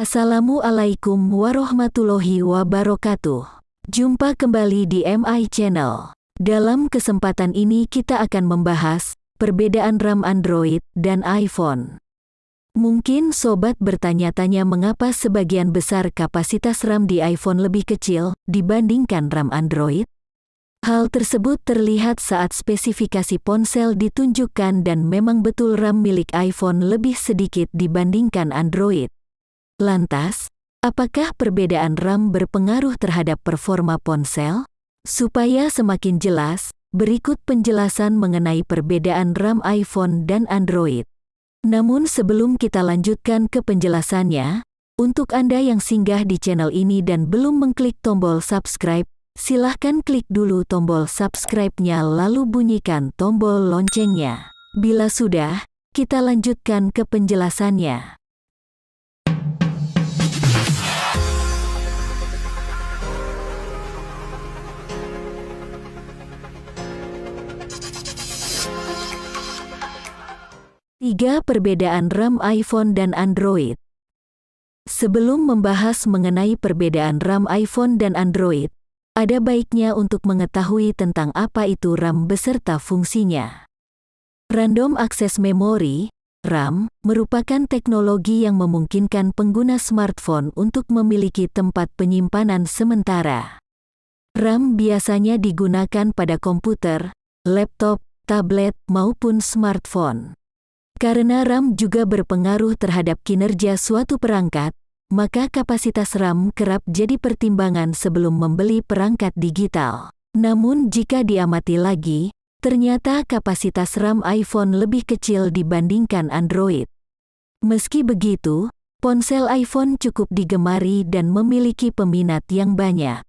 Assalamualaikum warahmatullahi wabarakatuh. Jumpa kembali di MI Channel. Dalam kesempatan ini kita akan membahas perbedaan RAM Android dan iPhone. Mungkin sobat bertanya-tanya mengapa sebagian besar kapasitas RAM di iPhone lebih kecil dibandingkan RAM Android? Hal tersebut terlihat saat spesifikasi ponsel ditunjukkan dan memang betul RAM milik iPhone lebih sedikit dibandingkan Android. Lantas, apakah perbedaan RAM berpengaruh terhadap performa ponsel? Supaya semakin jelas, berikut penjelasan mengenai perbedaan RAM iPhone dan Android. Namun sebelum kita lanjutkan ke penjelasannya, untuk Anda yang singgah di channel ini dan belum mengklik tombol subscribe, silahkan klik dulu tombol subscribe-nya lalu bunyikan tombol loncengnya. Bila sudah, kita lanjutkan ke penjelasannya. Tiga perbedaan RAM iPhone dan Android. Sebelum membahas mengenai perbedaan RAM iPhone dan Android, ada baiknya untuk mengetahui tentang apa itu RAM beserta fungsinya. Random Access Memory, RAM, merupakan teknologi yang memungkinkan pengguna smartphone untuk memiliki tempat penyimpanan sementara. RAM biasanya digunakan pada komputer, laptop, tablet, maupun smartphone. Karena RAM juga berpengaruh terhadap kinerja suatu perangkat, maka kapasitas RAM kerap jadi pertimbangan sebelum membeli perangkat digital. Namun jika diamati lagi, ternyata kapasitas RAM iPhone lebih kecil dibandingkan Android. Meski begitu, ponsel iPhone cukup digemari dan memiliki peminat yang banyak.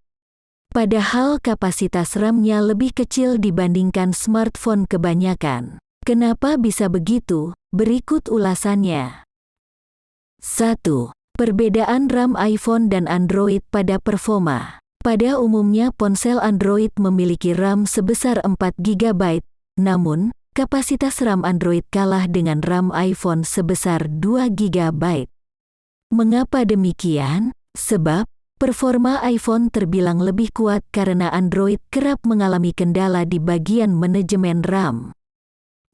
Padahal kapasitas RAM-nya lebih kecil dibandingkan smartphone kebanyakan. Kenapa bisa begitu? Berikut ulasannya. 1. Perbedaan RAM iPhone dan Android pada performa. Pada umumnya ponsel Android memiliki RAM sebesar 4 GB, namun, kapasitas RAM Android kalah dengan RAM iPhone sebesar 2 GB. Mengapa demikian? Sebab, performa iPhone terbilang lebih kuat karena Android kerap mengalami kendala di bagian manajemen RAM.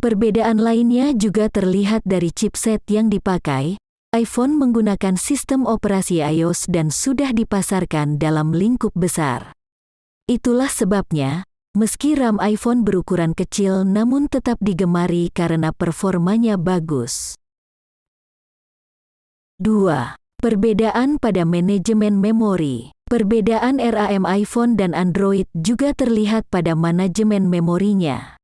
Perbedaan lainnya juga terlihat dari chipset yang dipakai. iPhone menggunakan sistem operasi iOS dan sudah dipasarkan dalam lingkup besar. Itulah sebabnya, meski RAM iPhone berukuran kecil namun tetap digemari karena performanya bagus. 2. Perbedaan pada manajemen memori. Perbedaan RAM iPhone dan Android juga terlihat pada manajemen memorinya.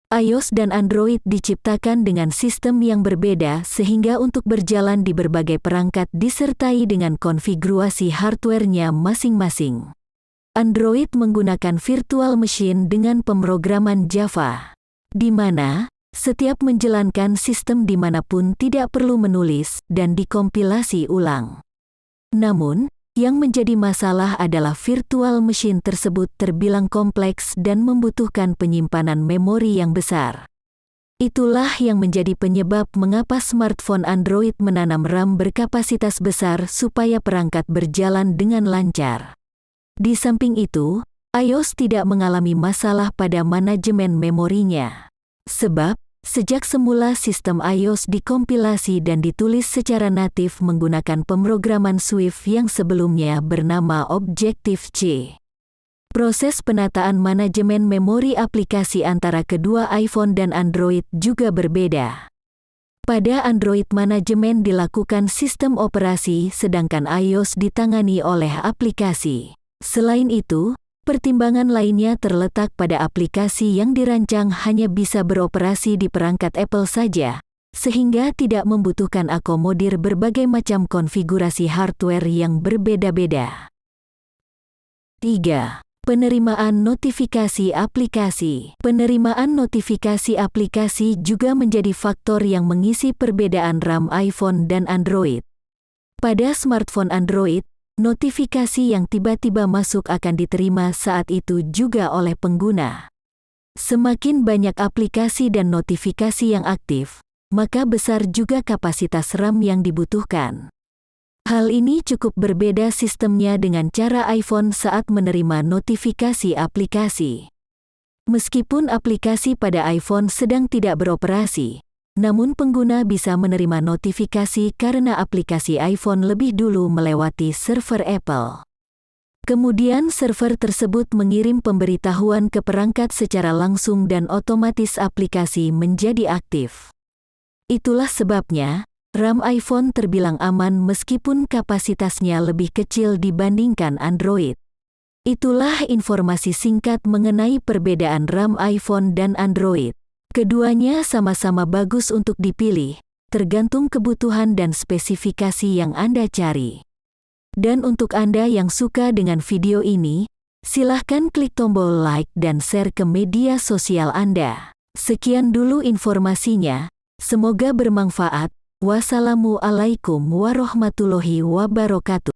iOS dan Android diciptakan dengan sistem yang berbeda sehingga untuk berjalan di berbagai perangkat disertai dengan konfigurasi hardware-nya masing-masing. Android menggunakan virtual machine dengan pemrograman Java, di mana setiap menjalankan sistem dimanapun tidak perlu menulis dan dikompilasi ulang. Namun, yang menjadi masalah adalah virtual machine tersebut terbilang kompleks dan membutuhkan penyimpanan memori yang besar. Itulah yang menjadi penyebab mengapa smartphone Android menanam RAM berkapasitas besar supaya perangkat berjalan dengan lancar. Di samping itu, iOS tidak mengalami masalah pada manajemen memorinya. Sebab, sejak semula sistem iOS dikompilasi dan ditulis secara natif menggunakan pemrograman Swift yang sebelumnya bernama Objective-C. Proses penataan manajemen memori aplikasi antara kedua iPhone dan Android juga berbeda. Pada Android manajemen dilakukan sistem operasi sedangkan iOS ditangani oleh aplikasi. Selain itu, pertimbangan lainnya terletak pada aplikasi yang dirancang hanya bisa beroperasi di perangkat Apple saja, sehingga tidak membutuhkan akomodir berbagai macam konfigurasi hardware yang berbeda-beda. 3. Penerimaan notifikasi aplikasi. Penerimaan notifikasi aplikasi juga menjadi faktor yang mengisi perbedaan RAM iPhone dan Android. Pada smartphone Android, notifikasi yang tiba-tiba masuk akan diterima saat itu juga oleh pengguna. Semakin banyak aplikasi dan notifikasi yang aktif, maka besar juga kapasitas RAM yang dibutuhkan. Hal ini cukup berbeda sistemnya dengan cara iPhone saat menerima notifikasi aplikasi. Meskipun aplikasi pada iPhone sedang tidak beroperasi, namun pengguna bisa menerima notifikasi karena aplikasi iPhone lebih dulu melewati server Apple. Kemudian server tersebut mengirim pemberitahuan ke perangkat secara langsung dan otomatis aplikasi menjadi aktif. Itulah sebabnya, RAM iPhone terbilang aman meskipun kapasitasnya lebih kecil dibandingkan Android. Itulah informasi singkat mengenai perbedaan RAM iPhone dan Android. Keduanya sama-sama bagus untuk dipilih, tergantung kebutuhan dan spesifikasi yang Anda cari. Dan untuk Anda yang suka dengan video ini, silahkan klik tombol like dan share ke media sosial Anda. Sekian dulu informasinya, semoga bermanfaat. Wassalamualaikum warahmatullahi wabarakatuh.